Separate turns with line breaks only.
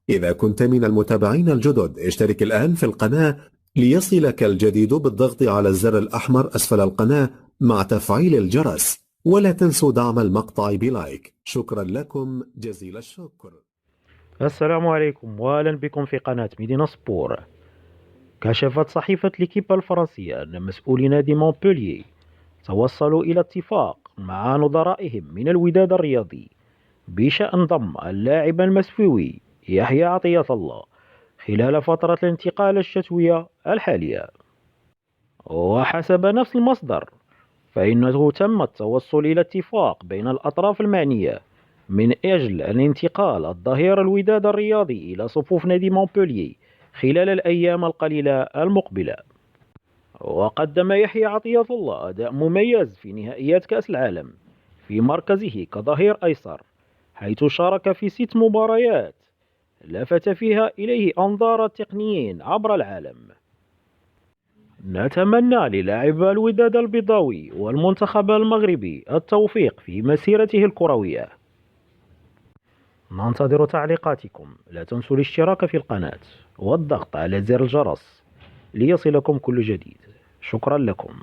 إذا كنت من المتابعين الجدد اشترك الآن في القناة ليصلك الجديد بالضغط على الزر الأحمر أسفل القناة مع تفعيل الجرس، ولا تنسوا دعم المقطع بلايك. شكرا لكم جزيل الشكر.
السلام عليكم وأهلا بكم في قناة ميدينا سبور. كشفت صحيفة ليكيبا الفرنسية أن مسؤولي نادي مونبولييه توصلوا إلى اتفاق مع نظرائهم من الوداد الرياضي بشأن ضم اللاعب المسفوي يحيى عطية الله خلال فترة الانتقال الشتوية الحالية. وحسب نفس المصدر فإنه تم التوصل إلى اتفاق بين الأطراف المعنية من أجل الانتقال الظهير الوداد الرياضي إلى صفوف نادي مونبولييه خلال الأيام القليلة المقبلة. وقدم يحيى عطية الله أداء مميز في نهائيات كأس العالم في مركزه كظهير أيسر، حيث شارك في 6 مباريات لفت فيها إليه أنظار التقنيين عبر العالم. نتمنى للاعب الوداد البيضاوي والمنتخب المغربي التوفيق في مسيرته الكروية. ننتظر تعليقاتكم، لا تنسوا الاشتراك في القناة والضغط على زر الجرس ليصلكم كل جديد. شكرا لكم.